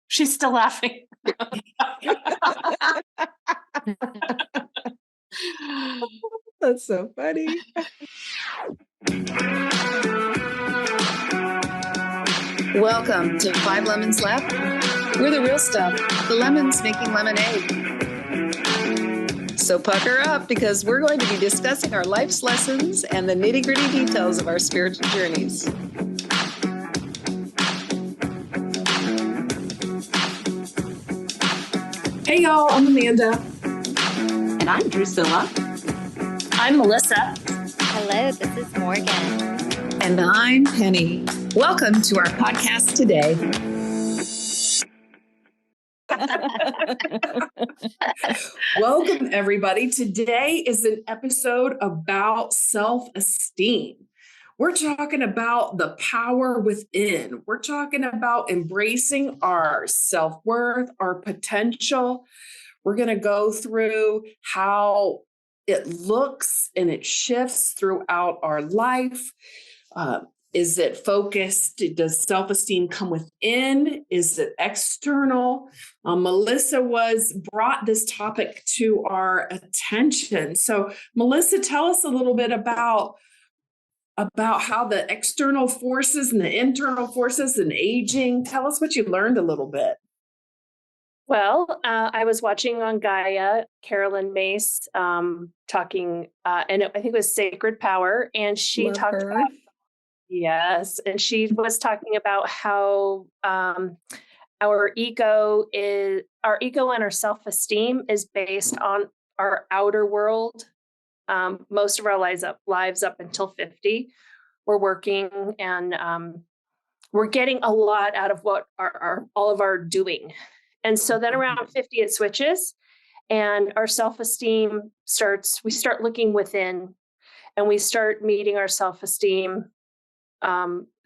She's still laughing. That's so funny. Welcome to 5 Lemons Left. We're the real stuff, the lemons making lemonade. So pucker up, because we're going to be discussing our life's lessons and the nitty-gritty details of our spiritual journeys. Hey y'all, I'm Amanda. And I'm Drusilla. I'm Melissa. Hello, this is Morgan. And I'm Penny. Welcome to our podcast today. Welcome, everybody. Today is an episode about self-esteem. We're talking about the power within. We're talking about embracing our self-worth, our potential. We're going to go through how it looks and it shifts throughout our life. Is it focused? Does self-esteem come within? Is it external? Melissa brought this topic to our attention. So Melissa, tell us a little bit about how the external forces and the internal forces and aging. Tell us what you learned a little bit. Well, I was watching on Gaia, Carolyn Mace talking, and I think it was Sacred Power, and she talked about, yes, and she was talking about how our ego and our self-esteem is based on our outer world. Most of our lives up until 50, we're working and we're getting a lot out of what all of our doing. And so then around 50, it switches and our self-esteem we start looking within and we start meeting our self-esteem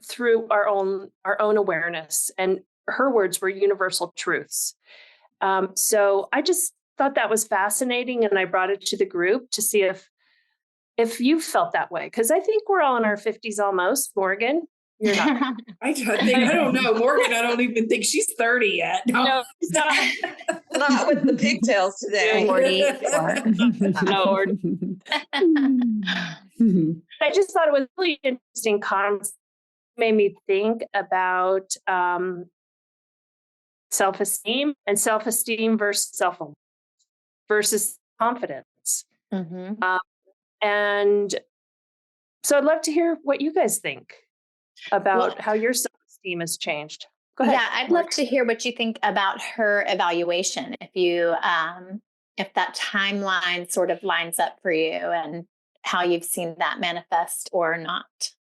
through our own awareness. And her words were universal truths. So I just thought that was fascinating. And I brought it to the group to see if you felt that way. Because I think we're all in our 50s almost. Morgan, you're not. I don't know. Morgan, I don't even think she's 30 yet. No, she's not. Not with the pigtails today. 44. Lord. I just thought it was really interesting concept. Made me think about self-esteem and self-esteem versus confidence. Mm-hmm. And so I'd love to hear what you guys think about how your self-esteem has changed. Go ahead. Yeah, I'd love to hear what you think about her evaluation. If that timeline sort of lines up for you and how you've seen that manifest or not.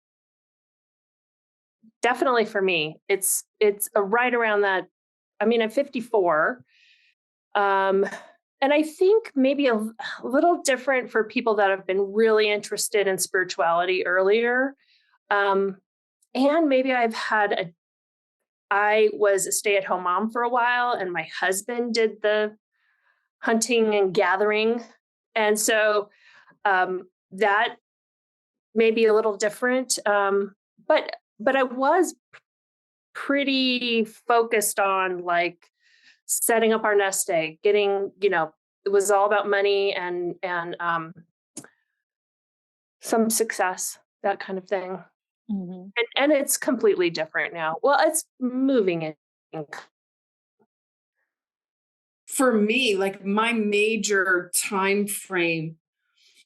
Definitely for me, it's right around that. I mean, I'm 54. And I think maybe a little different for people that have been really interested in spirituality earlier. And maybe I was a stay-at-home mom for a while, and my husband did the hunting and gathering. And so that may be a little different. But I was pretty focused on like setting up our nest egg, getting, it was all about money and some success, that kind of thing. Mm-hmm. And it's completely different now. Well, it's moving in. For me, like my major time frame,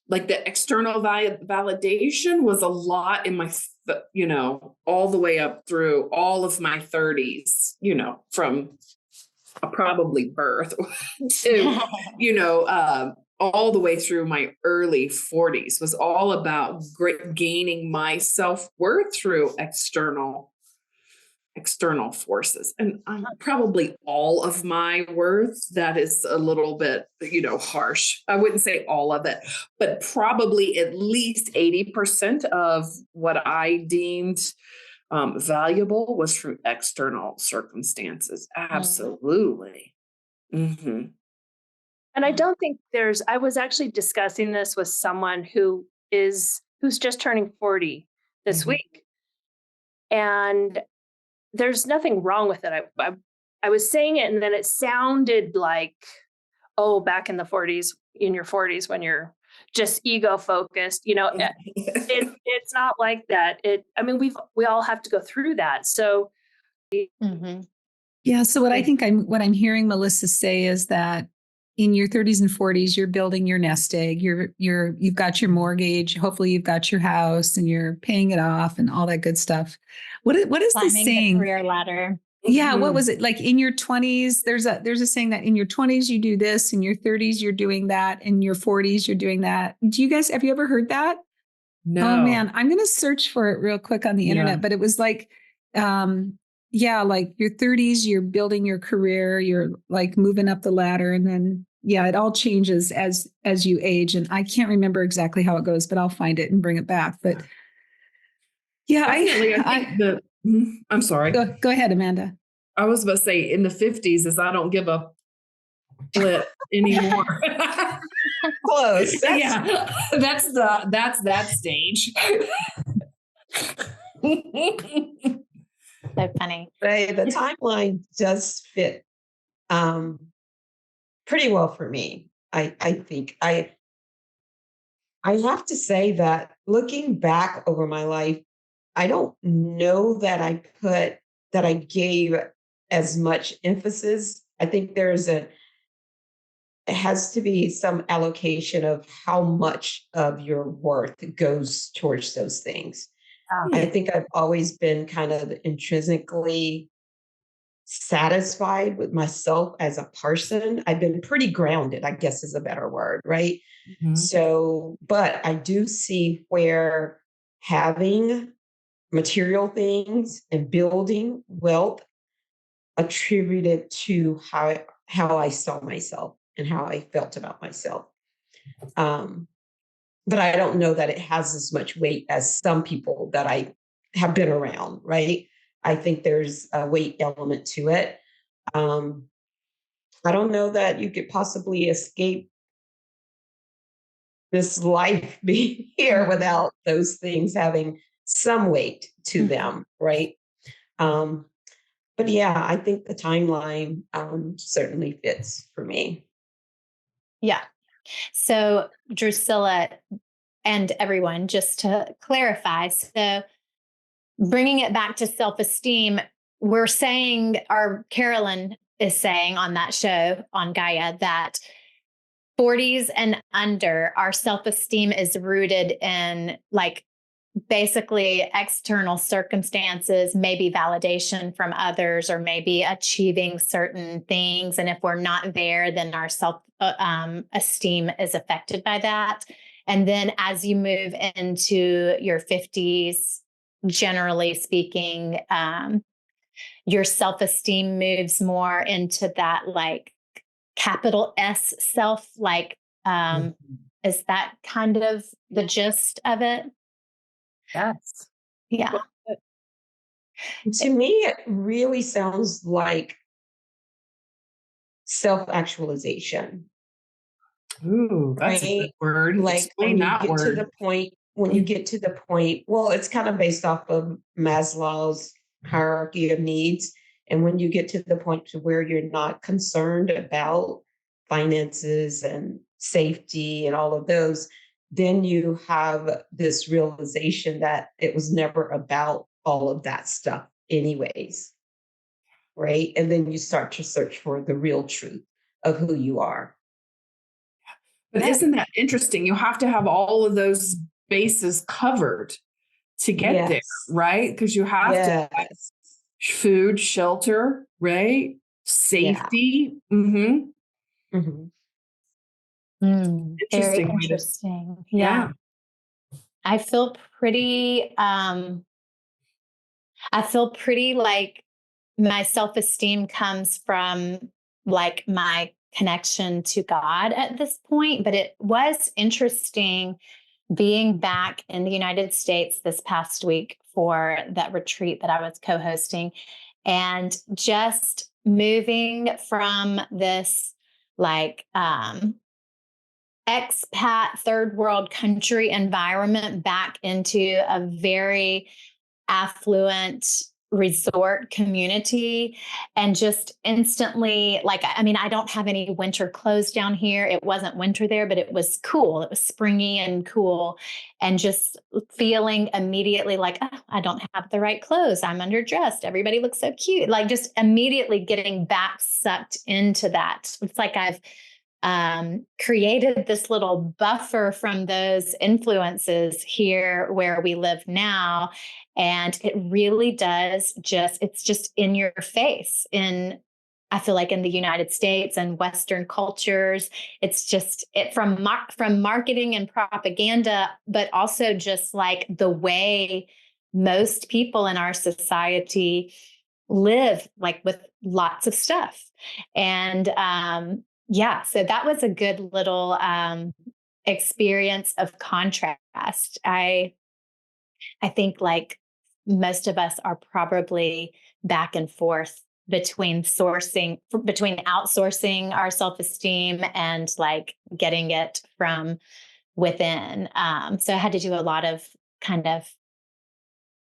like the external validation was a lot in my, all the way up through all of my 30s, from probably birth to, all the way through my early 40s was all about gaining my self-worth through external forces. And probably all of my worth, that is a little bit, harsh. I wouldn't say all of it, but probably at least 80% of what I deemed valuable was from external circumstances. Absolutely. Mm-hmm. And I don't think I was actually discussing this with someone who's just turning 40 this week. And there's nothing wrong with it. I was saying it and then it sounded like, oh, back in the 40s, in your 40s, when you're just ego focused, it's not like that. We all have to go through that. So Mhm. Yeah. So what I'm hearing Melissa say is that in your 30s and 40s, you're building your nest egg. You've got your mortgage. Hopefully, you've got your house, and you're paying it off, and all that good stuff. What is this Climbing the saying? career ladder. Yeah. What was it like in your 20s? There's a saying that in your 20s you do this, in your 30s you're doing that, in your 40s you're doing that. Have you ever heard that? No. Oh man, I'm gonna search for it real quick on the internet. But it was like, like your 30s, you're building your career, you're like moving up the ladder, and then it all changes as you age. And I can't remember exactly how it goes, but I'll find it and bring it back. But yeah, I think I'm sorry. Go ahead, Amanda. I was about to say in the 50s is I don't give a flip anymore. Close. That's that stage. So funny. Right. The timeline does fit pretty well for me. I think I have to say that looking back over my life, I don't know that I gave as much emphasis. I think it has to be some allocation of how much of your worth goes towards those things. I think I've always been kind of intrinsically satisfied with myself as a person. I've been pretty grounded, I guess is a better word, right? Mhm. So, but I do see where having material things and building wealth attributed to how I saw myself and how I felt about myself. But I don't know that it has as much weight as some people that I have been around, right? I think there's a weight element to it. I don't know that you could possibly escape this life being here without those things having some weight to them, right? But yeah, I think the timeline certainly fits for me. Yeah. So, Drusilla and everyone, just to clarify, so bringing it back to self-esteem, we're saying, or Carolyn is saying on that show on Gaia, that 40s and under, our self-esteem is rooted in like basically external circumstances, maybe validation from others, or maybe achieving certain things. And if we're not there, then our self-esteem is affected by that. And then as you move into your 50s, generally speaking, your self-esteem moves more into that like capital S self, like, is that kind of the gist of it? yes. Yeah. To me, it really sounds like self-actualization. Ooh, that's a good word. Like Explain that when you word. get to the point, well, it's kind of based off of Maslow's hierarchy of needs. And when you get to the point to where you're not concerned about finances and safety and all of those, then you have this realization that it was never about all of that stuff anyways. Right. And then you start to search for the real truth of who you are. But isn't that interesting? You have to have all of those bases covered to get there, right? Because you have to have food, shelter, right? Safety. Yeah. Mm-hmm. Mm-hmm. Very interesting. Yeah. I feel pretty like my self-esteem comes from like my connection to God at this point. But it was interesting being back in the United States this past week for that retreat that I was co-hosting, and just moving from this like expat third world country environment back into a very affluent, resort community and just instantly, like, I mean, I don't have any winter clothes down here. It wasn't winter there, but it was cool. It was springy and cool. And just feeling immediately like, oh, I don't have the right clothes. I'm underdressed. Everybody looks so cute. Like just immediately getting back sucked into that. It's like I've created this little buffer from those influences here where we live now. And it really does it's just in your face I feel like in the United States and Western cultures, it's just from marketing and propaganda, but also just like the way most people in our society live, like with lots of stuff. And yeah, so that was a good little experience of contrast. I think like most of us are probably back and forth between outsourcing our self-esteem and like getting it from within. So I had to do a lot of kind of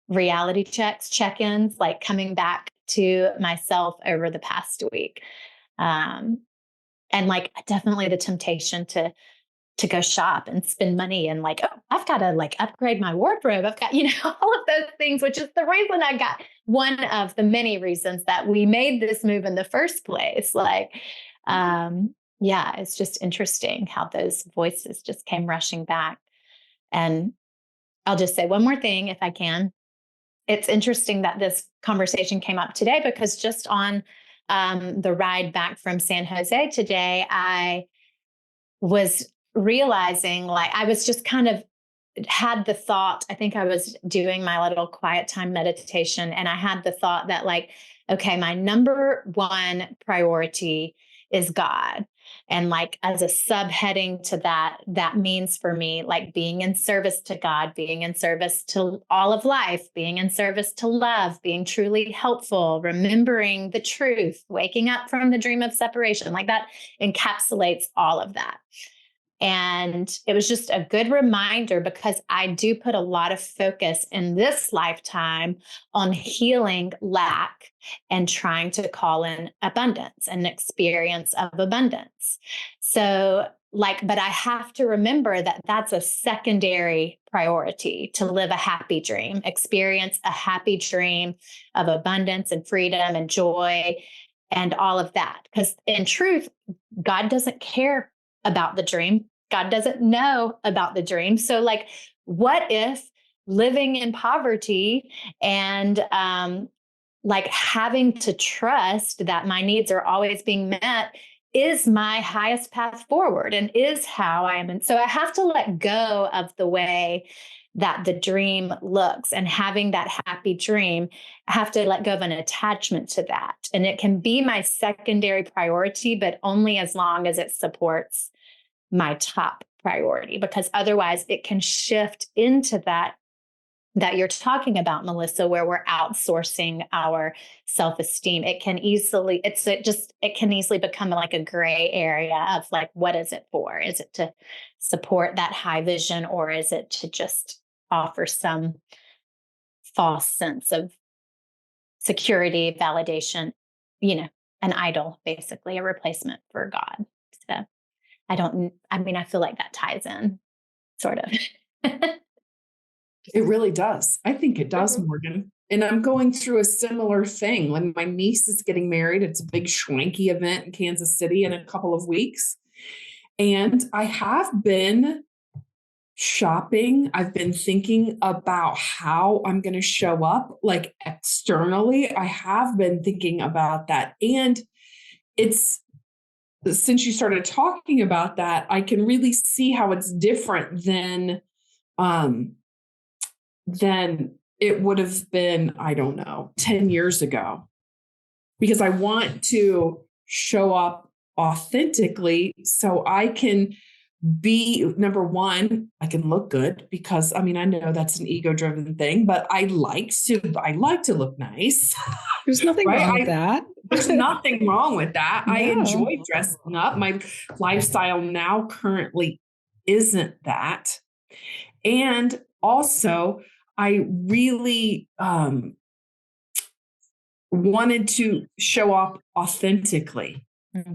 reality check-ins, like coming back to myself over the past week. And like definitely the temptation to go shop and spend money and like, oh, I've got to like upgrade my wardrobe. I've got, all of those things, which is the reason one of the many reasons that we made this move in the first place. Like, yeah, it's just interesting how those voices just came rushing back. And I'll just say one more thing if I can. It's interesting that this conversation came up today because just on the ride back from San Jose today, I was realizing like I was just kind of had the thought, I think I was doing my little quiet time meditation, and I had the thought that like, okay, my number one priority is God. And like as a subheading to that, that means for me, like being in service to God, being in service to all of life, being in service to love, being truly helpful, remembering the truth, waking up from the dream of separation, like that encapsulates all of that. And it was just a good reminder because I do put a lot of focus in this lifetime on healing lack and trying to call in abundance, an experience of abundance. So but I have to remember that that's a secondary priority to live a happy dream, experience a happy dream of abundance and freedom and joy and all of that. Because in truth, God doesn't care about the dream. God doesn't know about the dream. So like, what if living in poverty and like having to trust that my needs are always being met is my highest path forward and is how I am. And so I have to let go of the way that the dream looks, and having that happy dream, I have to let go of an attachment to that. And it can be my secondary priority, but only as long as it supports my top priority, because otherwise it can shift into that you're talking about, Melissa, where we're outsourcing our self-esteem. It can easily become like a gray area of like, what is it for? Is it to support that high vision, or is it to just offer some false sense of security, validation, an idol, basically a replacement for God? So I feel like that ties in sort of. It really does. I think it does, Morgan. And I'm going through a similar thing. When my niece is getting married, it's a big schwanky event in Kansas City in a couple of weeks. And I have been shopping. I've been thinking about how I'm going to show up like externally. I have been thinking about that. And since you started talking about that, I can really see how it's different than it would have been, I don't know, 10 years ago, because I want to show up authentically so I can be, number one, I can look good, because I know that's an ego-driven thing, but I like to look nice. There's nothing right? wrong with that. There's nothing wrong with that. I No. enjoy dressing up. My lifestyle now currently isn't that. And also, I really wanted to show up authentically.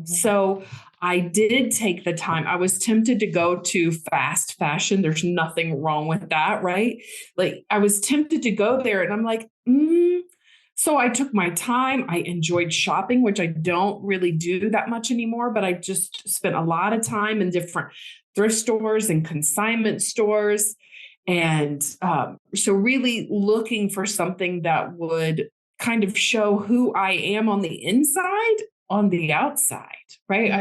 So I did take the time. I was tempted to go to fast fashion. There's nothing wrong with that, right? Like I was tempted to go there and I'm like, So I took my time. I enjoyed shopping, which I don't really do that much anymore, but I just spent a lot of time in different thrift stores and consignment stores. And so really looking for something that would kind of show who I am on the inside, on the outside, right?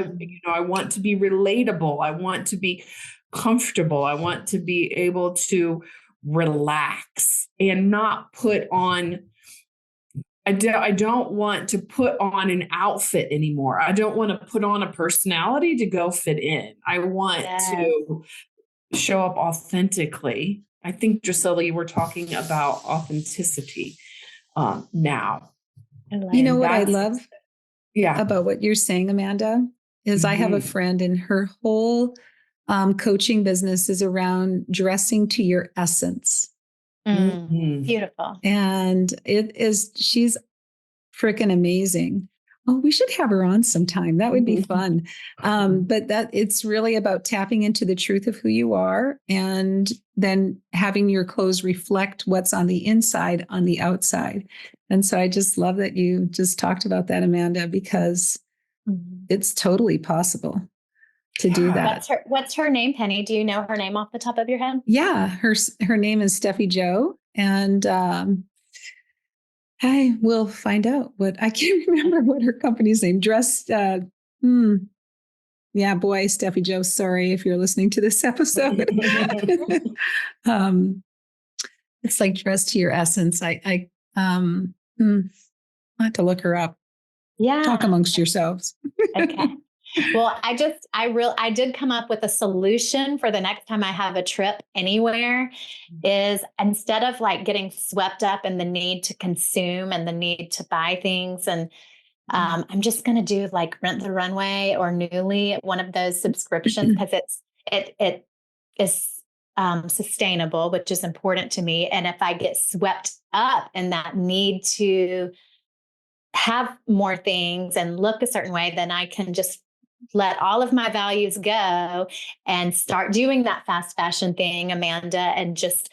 I want to be relatable. I want to be comfortable. I want to be able to relax and not put on. I don't want to put on an outfit anymore. I don't want to put on a personality to go fit in. I want to show up authentically. I think, Drusilla, you were talking about authenticity now. You know what I love about what you're saying, Amanda, is I have a friend and her whole coaching business is around dressing to your essence. Beautiful. And she's freaking amazing. Oh, we should have her on sometime. That would be fun. But it's really about tapping into the truth of who you are and then having your clothes reflect what's on the inside, on the outside. And so I just love that you just talked about that, Amanda, because it's totally possible to do that. What's her name, Penny? Do you know her name off the top of your head? Yeah, her name is Steffi Jo, and I will find out I can't remember what her company's name. Yeah, boy, Steffi Jo. Sorry if you're listening to this episode. It's like dress to your essence. I have to look her up. Yeah, talk amongst yourselves. Okay. Well, I did come up with a solution for the next time I have a trip anywhere is instead of like getting swept up in the need to consume and the need to buy things. And I'm just going to do like Rent the Runway or Newly, one of those subscriptions, because it is sustainable, which is important to me. And if I get swept up in that need to have more things and look a certain way, then I can just let all of my values go and start doing that fast fashion thing, Amanda, and just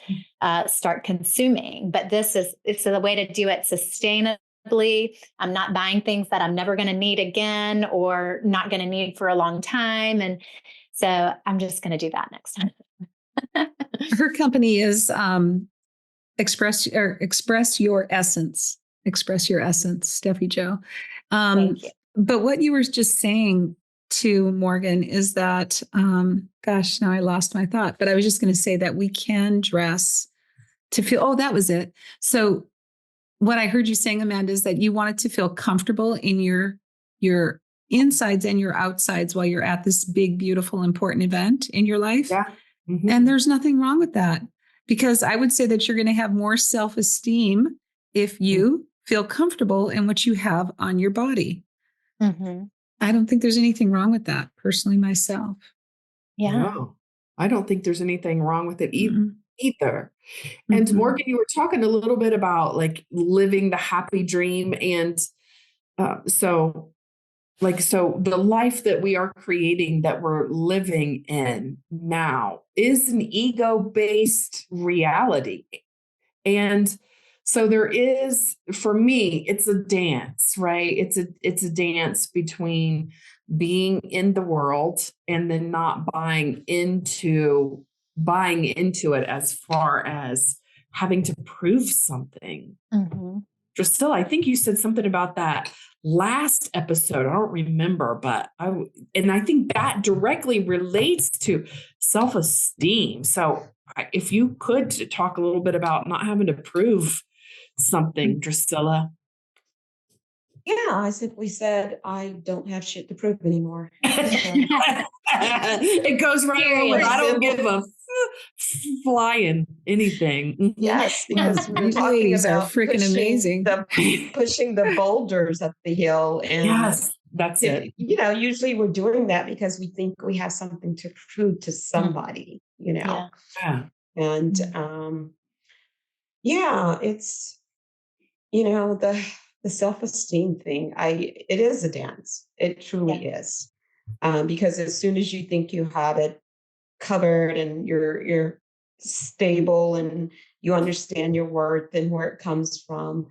start consuming. But it's a way to do it sustainably. I'm not buying things that I'm never going to need again or not going to need for a long time. And so I'm just going to do that next time. Her company is Express Your Essence. Express Your Essence, Steffi Jo. Thank you. But what you were just saying to Morgan is that, gosh, now I lost my thought, but I was just going to say that we can dress to feel, that was it. So what I heard you saying, Amanda, is that you wanted to feel comfortable in your insides and your outsides while you're at this big, beautiful, important event in your life. Yeah. Mm-hmm. And there's nothing wrong with that, because I would say that you're going to have more self-esteem if you feel comfortable in what you have on your body. I don't think there's anything wrong with that, personally, myself. Yeah. No, I don't think there's anything wrong with it either. And Morgan, you were talking a little bit about like living the happy dream. And so the life that we are creating, that we're living in now, is an ego-based reality. And so there is, for me, it's a dance, right? It's a dance between being in the world and then not buying into it as far as having to prove something. Drusilla, I think you said something about that last episode. I don't remember, but I think that directly relates to self-esteem. So if you could talk a little bit about not having to prove something, Drusilla. Yeah, I simply said I don't have shit to prove anymore. It goes right over. I don't give a flying anything. Yes, because we're talking about freaking amazing. Pushing the boulders up the hill. And yes, that's it. Usually we're doing that because we think we have something to prove to somebody, Yeah. And it's, the self-esteem thing, it is a dance. It truly is. Because as soon as you think you have it covered and you're stable and you understand your worth and where it comes from,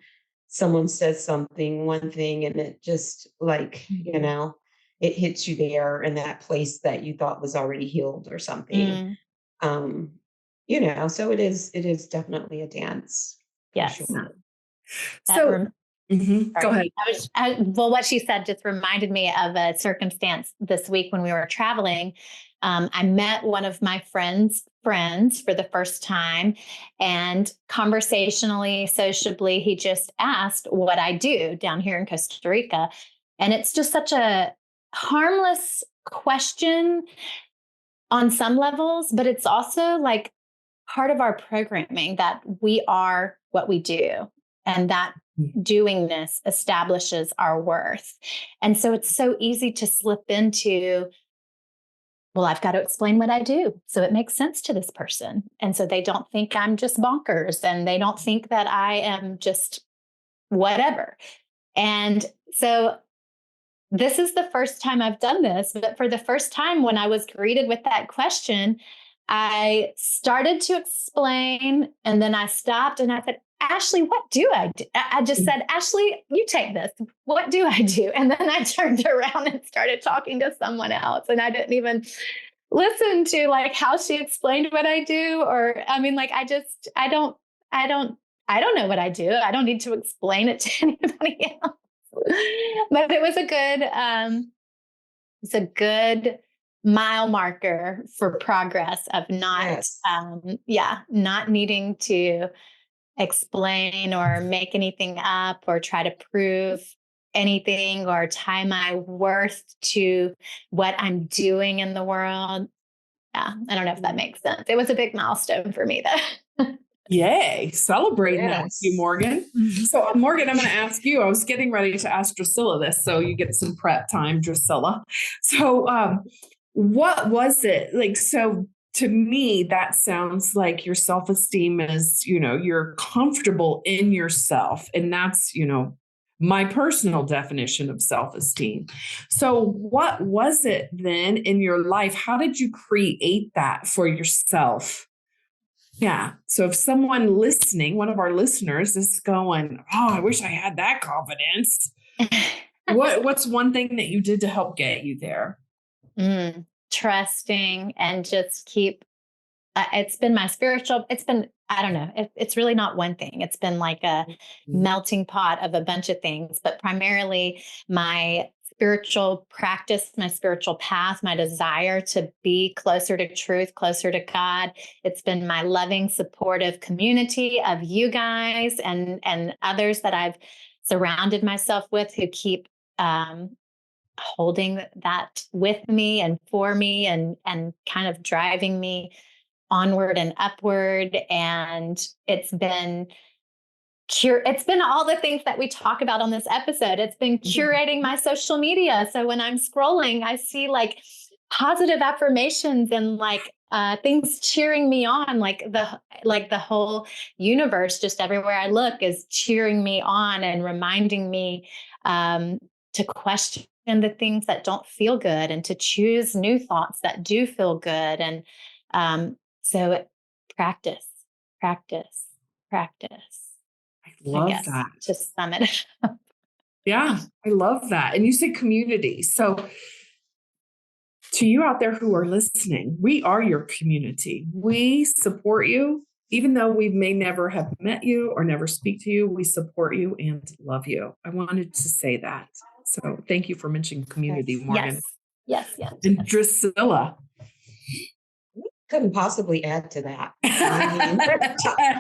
someone says something, one thing, and it just like, it hits you there in that place that you thought was already healed or something. Um, so it is definitely a dance. For Yes. sure. So go ahead. Well, what she said just reminded me of a circumstance this week when we were traveling. I met one of my friends for the first time, and conversationally, sociably, he just asked what I do down here in Costa Rica. And it's just such a harmless question on some levels, but it's also like part of our programming that we are what we do, and that doing this establishes our worth. And so it's so easy to slip into, well, I've got to explain what I do so it makes sense to this person. And so they don't think I'm just bonkers, and they don't think that I am just whatever. And so this is the first time I've done this, but for the first time when I was greeted with that question, I started to explain, and then I stopped and I said, Ashley, what do I do? I just said, Ashley, you take this. What do I do? And then I turned around and started talking to someone else. And I didn't even listen to like how she explained what I do. Or, I mean, like, I don't know what I do. I don't need to explain it to anybody else. But it was a good mile marker for progress of not needing to explain or make anything up or try to prove anything or tie my worth to what I'm doing in the world. Yeah, I don't know if that makes sense. It was a big milestone for me, though. Yay. Celebrating that with you, Morgan. Mhm. So, Morgan, I'm going to ask you. I was getting ready to ask Drusilla this, so you get some prep time, Drusilla. So, what was it like? So, to me, that sounds like your self-esteem is, you're comfortable in yourself. And that's, my personal definition of self-esteem. So, what was it then in your life? How did you create that for yourself? Yeah. So if someone listening, one of our listeners is going, oh, I wish I had that confidence. What's one thing that you did to help get you there? Trusting and just keep, it's been my spiritual, I don't know, it's really not one thing. It's been like a melting pot of a bunch of things, but primarily my spiritual practice, my spiritual path, my desire to be closer to truth, closer to God. It's been my loving, supportive community of you guys and others that I've surrounded myself with who keep holding that with me and for me and kind of driving me onward and upward. And it's been all the things that we talk about on this episode. It's been curating my social media. So when I'm scrolling, I see like positive affirmations and like things cheering me on, like the whole universe, just everywhere I look is cheering me on and reminding me to question the things that don't feel good and to choose new thoughts that do feel good. And so practice. Love I guess, that. to sum it up. Yeah, I love that. And you say community. So to you out there who are listening, we are your community. We support you. Even though we may never have met you or never speak to you, we support you and love you. I wanted to say that. So thank you for mentioning community, Morgan. Yes. And Drusilla. Couldn't possibly add to that. I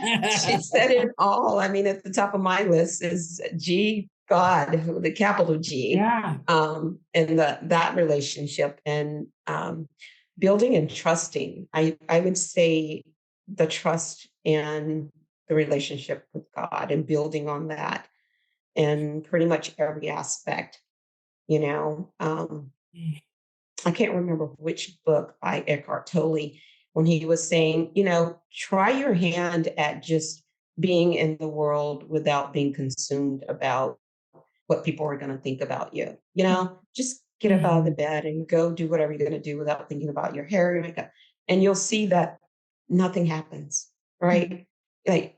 mean, she said it all. I mean, at the top of my list is G, God, the capital G. Yeah. And that relationship and building and trusting. I would say the trust and the relationship with God and building on that in pretty much every aspect, I can't remember which book by Eckhart Tolle when he was saying, try your hand at just being in the world without being consumed about what people are going to think about you. You know, just get up out of the bed and go do whatever you're going to do without thinking about your hair, your makeup. And you'll see that nothing happens, right? Like,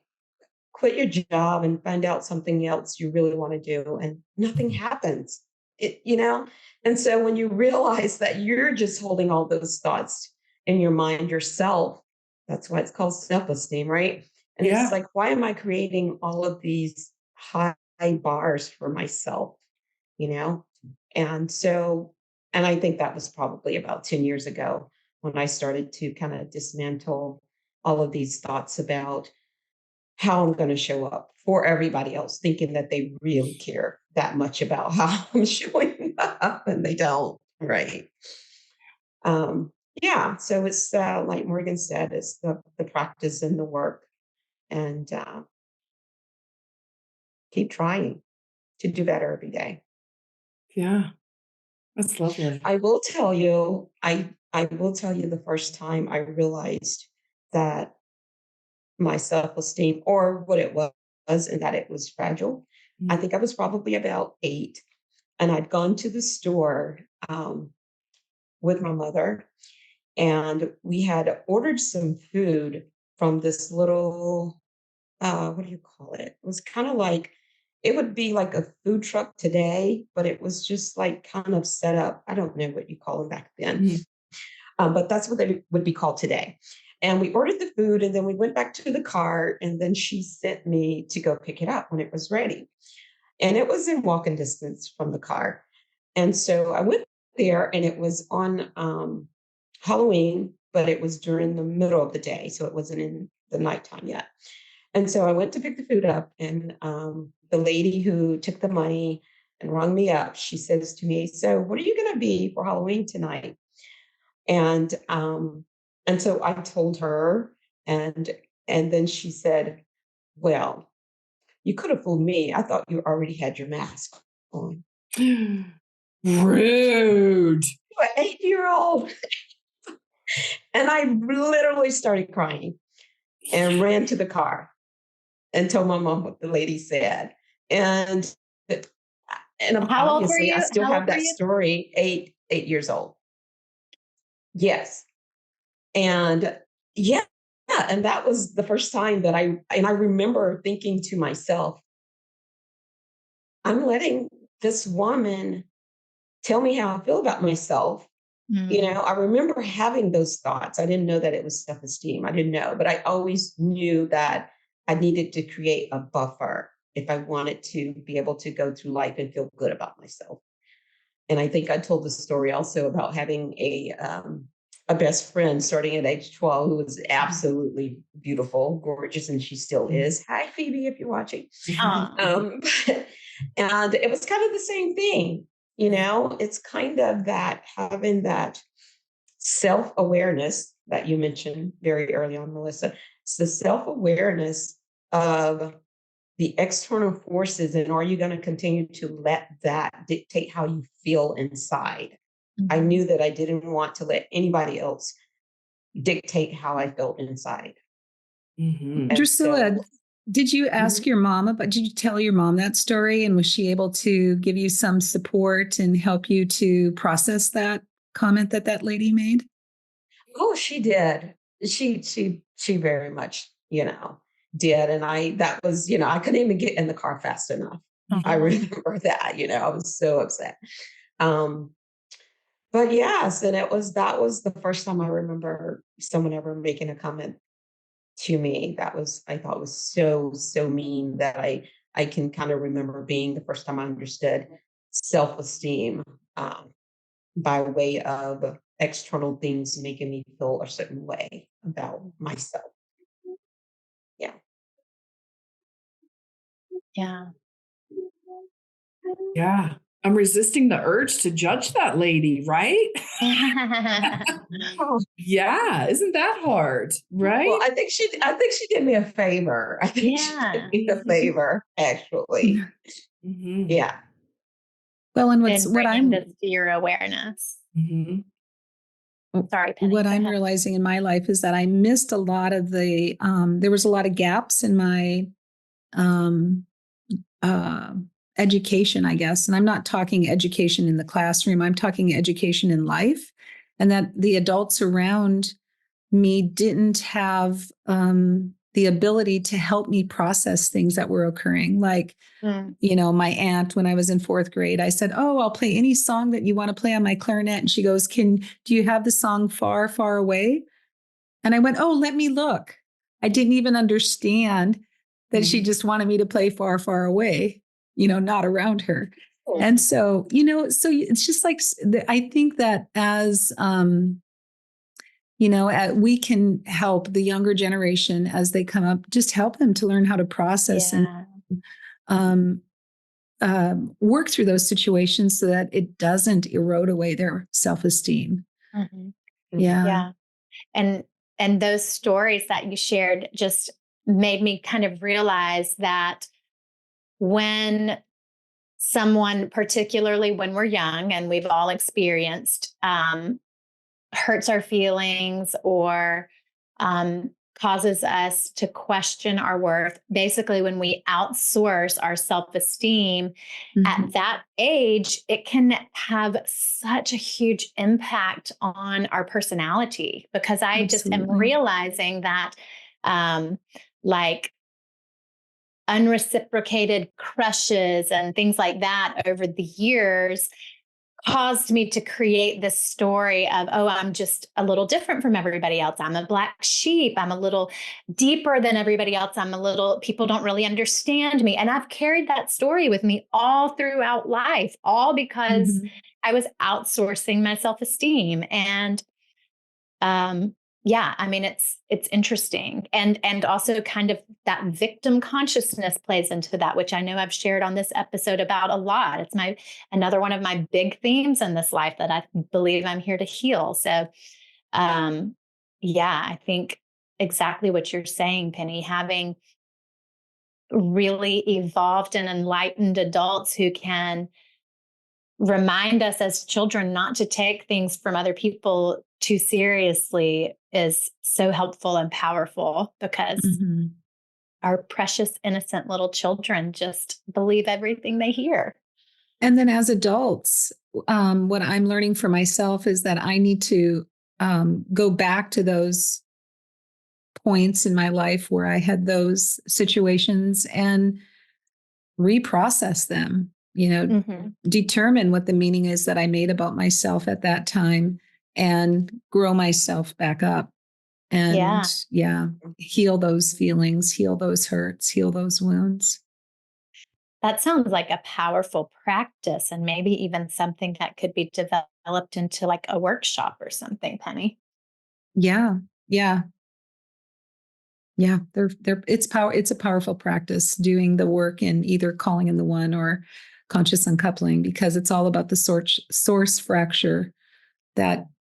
quit your job and find out something else you really want to do, and nothing happens. You know? And so when you realize that you're just holding all those thoughts in your mind yourself, that's why it's called self-esteem, right? And it's like, why am I creating all of these high bars for myself? You know? And so, and I think that was probably about 10 years ago when I started to kind of dismantle all of these thoughts about how I'm going to show up for everybody else, thinking that they really care that much about how I'm showing up, and they don't, right? Yeah, so it's like Morgan said, it's the practice and the work, and keep trying to do better every day. Yeah, that's lovely. I will tell you, I will tell you the first time I realized that my self-esteem, or what it was, and that it was fragile. I think I was probably about 8, and I'd gone to the store with my mother, and we had ordered some food from this little, what do you call it? It was kind of like, it would be like a food truck today, but it was just like kind of set up. I don't know what you call them back then. But that's what they would be called today. And we ordered the food, and then we went back to the car, and then she sent me to go pick it up when it was ready. And it was in walking distance from the car. And so I went there, and it was on Halloween, but it was during the middle of the day. So it wasn't in the nighttime yet. And so I went to pick the food up, and the lady who took the money and rung me up, she says to me, "So what are you going to be for Halloween tonight?" And so I told her, and then she said, "Well, you could have fooled me. I thought you already had your mask on." Rude. An 8-year-old. And I literally started crying and ran to the car and told my mom what the lady said. And How old were obviously you? I still How have old were that you? story, 8 years old. Yes. And yeah, and that was the first time that I remember thinking to myself, I'm letting this woman tell me how I feel about myself. You know, I remember having those thoughts. I didn't know that it was self-esteem. I didn't know, but I always knew that I needed to create a buffer if I wanted to be able to go through life and feel good about myself. And I think I told the story also about having a best friend starting at age 12 who was absolutely beautiful, gorgeous, and she still is. Hi, Phoebe, if you're watching. And it was kind of the same thing. You know, it's kind of that having that self-awareness that you mentioned very early on, Melissa. It's the self-awareness of the external forces, and are you going to continue to let that dictate how you feel inside? I knew that I didn't want to let anybody else dictate how I felt inside. Drusilla, did you ask your mom about, did you tell your mom that story, and was she able to give you some support and help you to process that comment that lady made? Oh, she did. She very much, you know, did. And that was, you know, I couldn't even get in the car fast enough. I remember that, you know, I was so upset. But yes, and that was the first time I remember someone ever making a comment to me that I thought was so mean, that I can kind of remember being the first time I understood self-esteem, by way of external things making me feel a certain way about myself. Yeah. Yeah. Yeah. I'm resisting the urge to judge that lady, right? Oh, Yeah. Isn't that hard? Right? well, I think she did me a favor. I think she did me a favor, actually. Yeah. Well, and And bringing this to your awareness. Sorry, Penny. What I'm realizing in my life is that I missed a lot of the, there was a lot of gaps in my education, I guess. And I'm not talking education in the classroom, I'm talking education in life. And that the adults around me didn't have the ability to help me process things that were occurring. Like, my aunt, when I was in 4th grade, I said, "Oh, I'll play any song that you want to play on my clarinet." And she goes, do you have the song Far, Far Away? And I went, "Oh, let me look." I didn't even understand that she just wanted me to play Far, Far Away, not around her. And so, so it's just like, I think that as, we can help the younger generation as they come up, just help them to learn how to process and work through those situations so that it doesn't erode away their self-esteem. Yeah. And those stories that you shared just made me kind of realize that when someone, particularly when we're young, and we've all experienced, hurts our feelings or causes us to question our worth, basically when we outsource our self-esteem at that age, it can have such a huge impact on our personality, because I just am realizing that like unreciprocated crushes and things like that over the years caused me to create this story of, oh, I'm just a little different from everybody else. I'm a black sheep. I'm a little deeper than everybody else. People don't really understand me. And I've carried that story with me all throughout life, all because I was outsourcing my self-esteem. And I mean, it's interesting. And also kind of that victim consciousness plays into that, which I know I've shared on this episode about a lot. It's another one of my big themes in this life that I believe I'm here to heal. So, I think exactly what you're saying, Penny, having really evolved and enlightened adults who can remind us as children not to take things from other people too seriously is so helpful and powerful, because our precious, innocent little children just believe everything they hear. And then as adults, what I'm learning for myself is that I need to go back to those points in my life where I had those situations and reprocess them, determine what the meaning is that I made about myself at that time and grow myself back up and heal those feelings, heal those hurts, heal those wounds. That sounds like a powerful practice, and maybe even something that could be developed into like a workshop or something, Penny. Yeah. It's a powerful practice, doing the work in either calling in the one or conscious uncoupling, because it's all about the source fracture,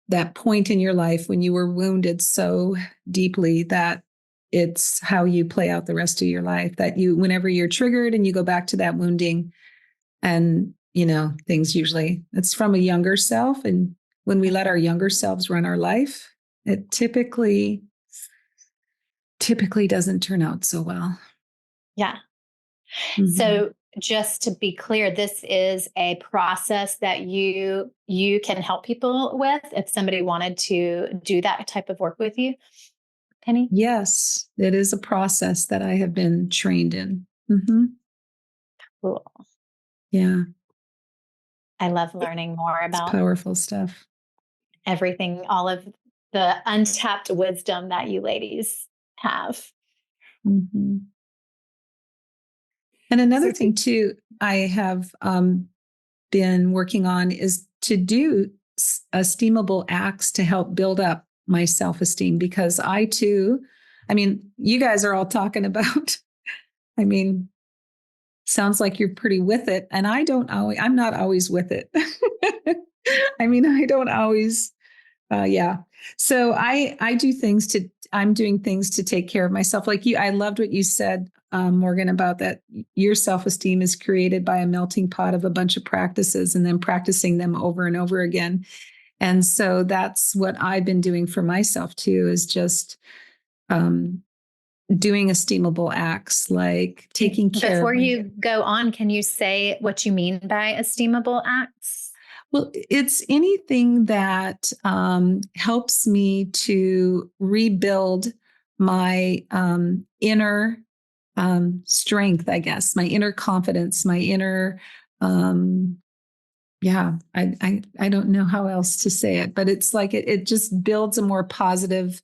that point in your life when you were wounded so deeply that it's how you play out the rest of your life. That whenever you're triggered and you go back to that wounding, and things usually it's from a younger self, and when we let our younger selves run our life, it typically doesn't turn out so well. Yeah. So just to be clear, this is a process that you can help people with if somebody wanted to do that type of work with you, Penny? Yes, it is a process that I have been trained in. Cool. Yeah. I love learning more about powerful stuff. Everything, all of the untapped wisdom that you ladies have. And another thing too, I have been working on is to do esteemable acts to help build up my self-esteem, because I too, you guys are all talking about, sounds like you're pretty with it. And I'm not always with it. I don't always, So I'm doing things to take care of myself. Like you, I loved what you said, Morgan, about that your self-esteem is created by a melting pot of a bunch of practices and then practicing them over and over again. And so that's what I've been doing for myself too, is just doing esteemable acts like taking care Before of you go on, can you say what you mean by esteemable acts? Well, it's anything that helps me to rebuild my inner strength, I guess, my inner confidence, my inner, I don't know how else to say it, but it's like it just builds a more positive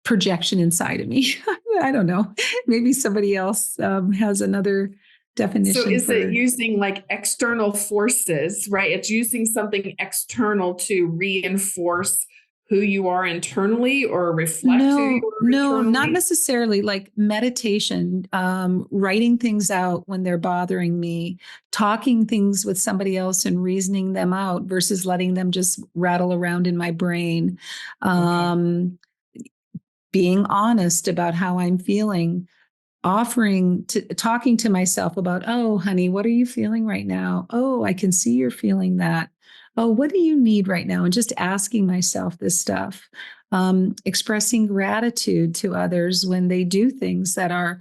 projection inside of me. I don't know. Maybe somebody else has another definition. So is it using like external forces, right? It's using something external to reinforce who you are internally or reflect who you are internally? Not necessarily. Like meditation, writing things out when they're bothering me, talking things with somebody else and reasoning them out versus letting them just rattle around in my brain. Being honest about how I'm feeling, talking to myself about, oh, honey, what are you feeling right now? Oh, I can see you're feeling that. Oh, what do you need right now? And just asking myself this stuff, expressing gratitude to others when they do things that are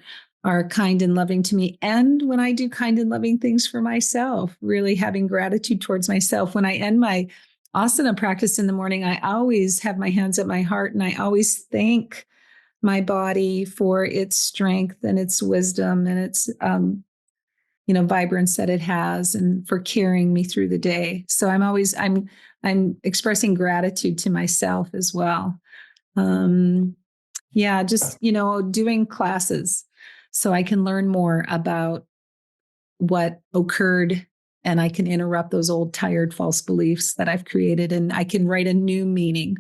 kind and loving to me. And when I do kind and loving things for myself, really having gratitude towards myself. When I end my asana practice in the morning, I always have my hands at my heart and I always thank my body for its strength and its wisdom and its vibrance that it has, and for carrying me through the day. So I'm expressing gratitude to myself as well. Just doing classes so I can learn more about what occurred, and I can interrupt those old tired false beliefs that I've created, and I can write a new meaning,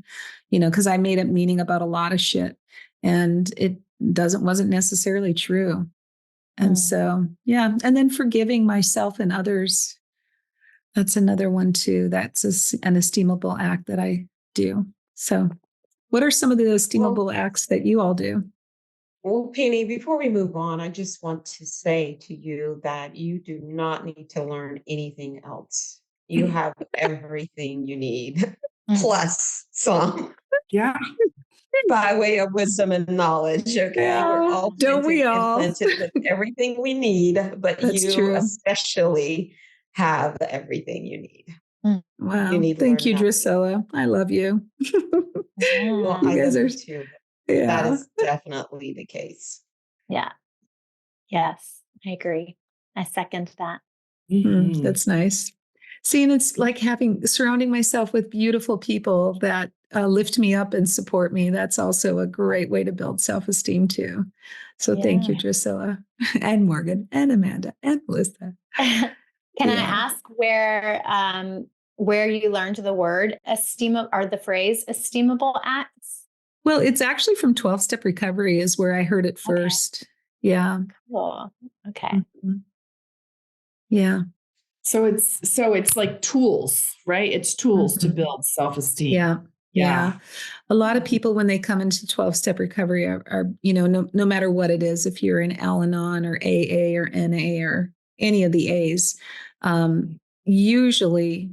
because I made up meaning about a lot of shit and it wasn't necessarily true. And so, and then forgiving myself and others. That's another one too. That's an esteemable act that I do. So what are some of the esteemable acts that you all do? Well, Penny, before we move on, I just want to say to you that you do not need to learn anything else. You have everything you need, plus some. Yeah. By way of wisdom and knowledge. Okay. Yeah, we're all don't we all? planted with everything we need, but That's you true. especially have everything you need. Wow. You need to Thank you, learn Drusilla. I love you. Well, You I guys love are, you too. yeah. That is definitely the case. Yeah. Yes, I agree. I second that. That's nice. See, and it's like surrounding myself with beautiful people that lift me up and support me. That's also a great way to build self-esteem too. So thank you, Drusilla and Morgan and Amanda and Melissa. Can I ask where you learned the word or the phrase esteemable acts? Well, it's actually from 12-step recovery is where I heard it first. Yeah. Cool. Okay. Mm-hmm. Yeah. So it's like tools, right? It's tools to build self-esteem. Yeah. A lot of people, when they come into 12-step recovery are no matter what it is, if you're in Al-Anon or AA or NA or any of the A's, usually,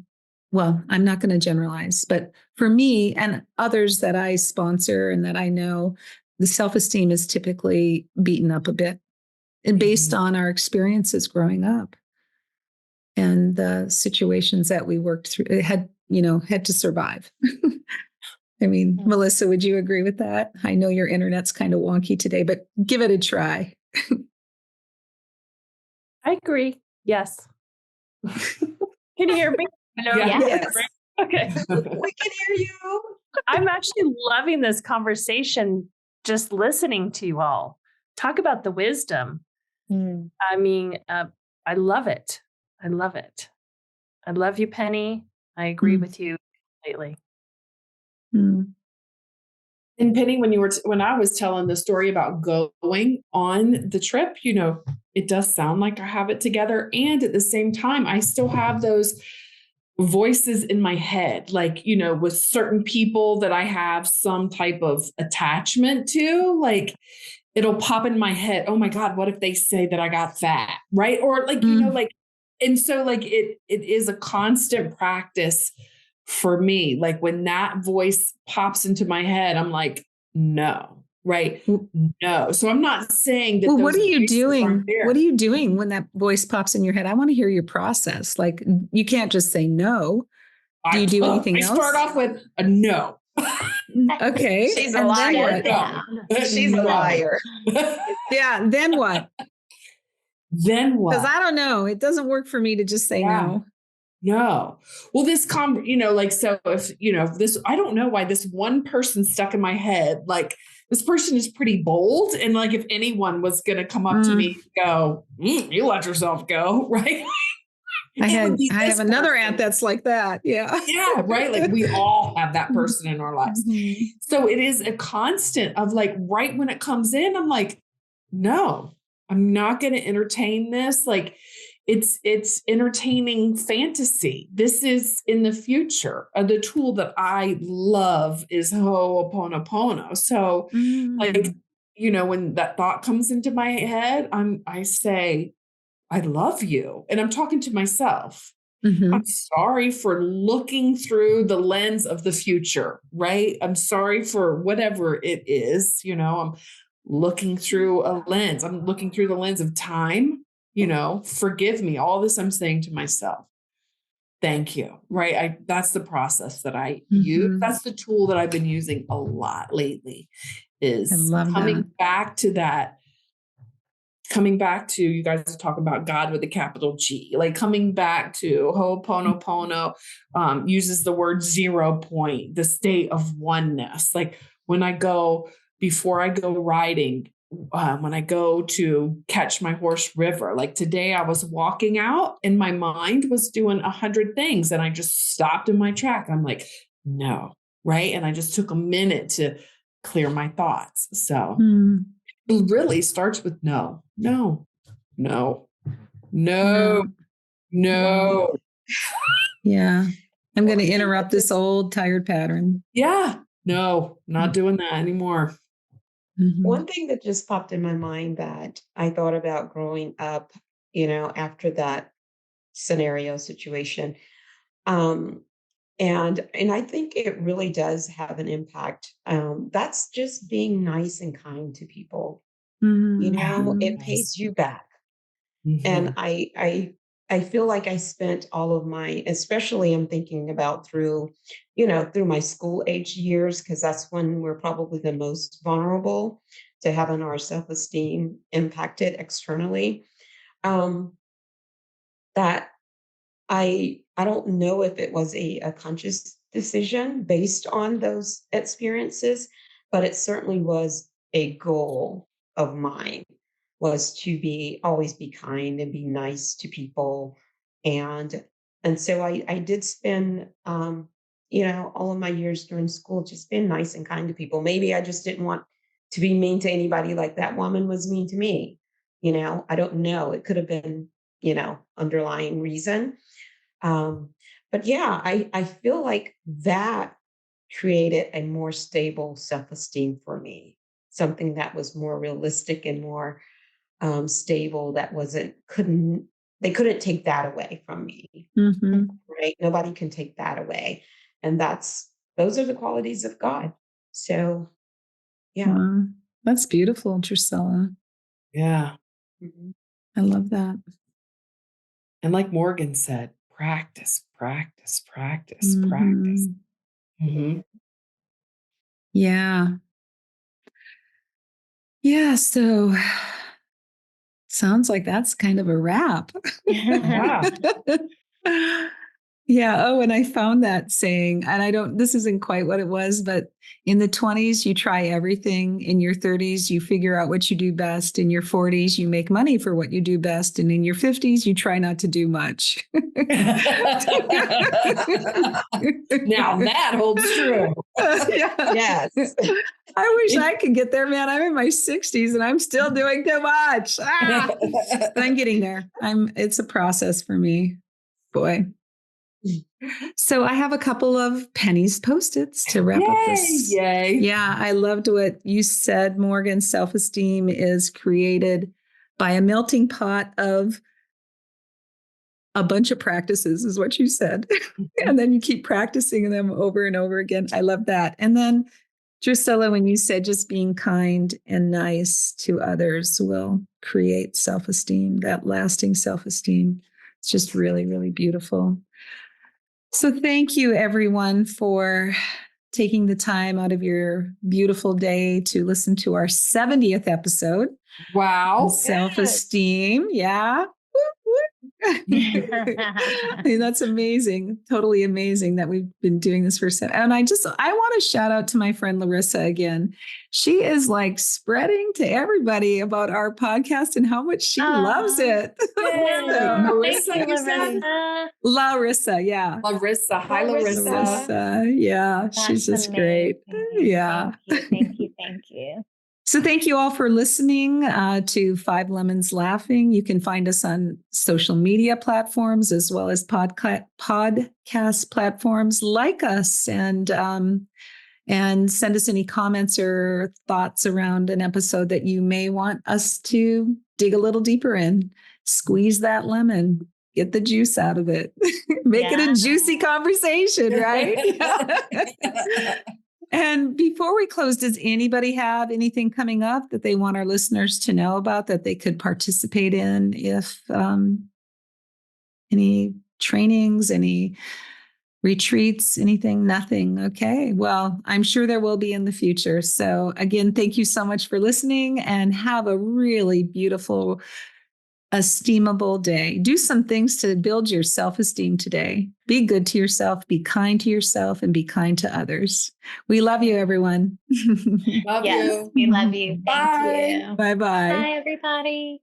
well, I'm not going to generalize, but for me and others that I sponsor and that I know, the self-esteem is typically beaten up a bit, and based on our experiences growing up and the situations that we worked through, had to survive. I mean, Melissa, would you agree with that? I know your internet's kind of wonky today, but give it a try. I agree. Yes. Can you hear me? Yes. Okay. We can hear you. I'm actually loving this conversation, just listening to you all talk about the wisdom. I mean, I love it. I love it. I love you, Penny. I agree with you completely. And Penny, when I was telling the story about going on the trip, it does sound like I have it together. And at the same time, I still have those voices in my head, like, with certain people that I have some type of attachment to, like it'll pop in my head. Oh my God, what if they say that I got fat? Right. Or like, and so like it is a constant practice for me. Like when that voice pops into my head, I'm like, no, right? No. So I'm not saying that. Well, what those are you voices doing? aren't there. What are you doing when that voice pops in your head? I want to hear your process. Like, you can't just say no. Do you do anything else? I start off with a no. Okay. She's a And then liar. what? She's a liar. Yeah. Then what? Then what? Because I don't know. It doesn't work for me to just say no. No. Well, like, so if, I don't know why this one person stuck in my head, like this person is pretty bold. And like, if anyone was going to come up to me and go, you let yourself go. Right. I have another aunt that's like that. Yeah. Yeah. Right. Like we all have that person in our lives. Mm-hmm. So it is a constant of like, right when it comes in, I'm like, no, I'm not going to entertain this. Like it's entertaining fantasy. This is in the future. The tool that I love is Ho'oponopono. So like, when that thought comes into my head, I say, I love you. And I'm talking to myself. Mm-hmm. I'm sorry for looking through the lens of the future, right? I'm sorry for whatever it is, I'm looking through a lens. I'm looking through the lens of time, forgive me. All this I'm saying to myself. Thank you, right? That's the process that I use. That's the tool that I've been using a lot lately is coming back to that. Coming back to, you guys talk about God with a capital G, like coming back to Ho'oponopono uses the word 0 point, the state of oneness. Like before I go riding, when I go to catch my horse river, like today I was walking out and my mind was doing 100 things and I just stopped in my track. I'm like, no, right? And I just took a minute to clear my thoughts. So it really starts with no. Yeah. I'm going to interrupt this old tired pattern. Yeah. No, not doing that anymore. One thing that just popped in my mind that I thought about growing up, after that scenario situation. And I think it really does have an impact. That's just being nice and kind to people. It pays you back. And I feel like I spent all of especially I'm thinking about through my school age years, because that's when we're probably the most vulnerable to having our self-esteem impacted externally. That I don't know if it was a conscious decision based on those experiences, but it certainly was a goal of mine, was to always be kind and be nice to people. And so I did spend all of my years during school just being nice and kind to people. Maybe I just didn't want to be mean to anybody like that woman was mean to me. I don't know. It could have been, underlying reason. But yeah, I feel like that created a more stable self-esteem for me, something that was more realistic and more stable, that they couldn't take that away from me. Right? Nobody can take that away. And those are the qualities of God. So yeah. Wow. That's beautiful, Drusilla. Yeah. I love that. And like Morgan said, practice. Yeah. Yeah. So sounds like that's kind of a wrap. Yeah. Yeah. Oh, and I found that saying, and this isn't quite what it was, but in the 20s, you try everything. In your 30s, you figure out what you do best. In your 40s, you make money for what you do best. And in your 50s, you try not to do much. Now that holds true. Yeah. Yes. I wish I could get there, man. I'm in my 60s and I'm still doing too much. But I'm getting there. It's a process for me. Boy. So I have a couple of pennies Post-its to wrap up this. Yay. Yeah, I loved what you said, Morgan. Self-esteem is created by a melting pot of a bunch of practices, is what you said. And then you keep practicing them over and over again. I love that. And then Drusilla, when you said just being kind and nice to others will create self-esteem, that lasting self-esteem, it's just really, really beautiful. So thank you, everyone, for taking the time out of your beautiful day to listen to our 70th episode. Wow. Self-esteem. Yeah. I mean, that's amazing. Totally amazing that we've been doing this for and I want to shout out to my friend Larissa again. She is like spreading to everybody about our podcast and how much she loves it. Marissa, you said? Larissa, yeah. Larissa. Hi, Larissa. Larissa, yeah. That's She's just amazing. great. Yeah. Thank you. So thank you all for listening to Five Lemons Laughing. You can find us on social media platforms as well as podcast platforms. Like us and send us any comments or thoughts around an episode that you may want us to dig a little deeper in. Squeeze that lemon. Get the juice out of it. Make it a juicy conversation, right? And before we close, does anybody have anything coming up that they want our listeners to know about that they could participate in? If any trainings, any retreats, anything? Nothing. Okay. Well, I'm sure there will be in the future. So again, thank you so much for listening and have a really beautiful, esteemable day. Do some things to build your self-esteem today. Be good to yourself, be kind to yourself, and be kind to others. We love you, everyone. Love Yes, you. we love you. Bye. Thank you. Bye-bye. Bye, everybody.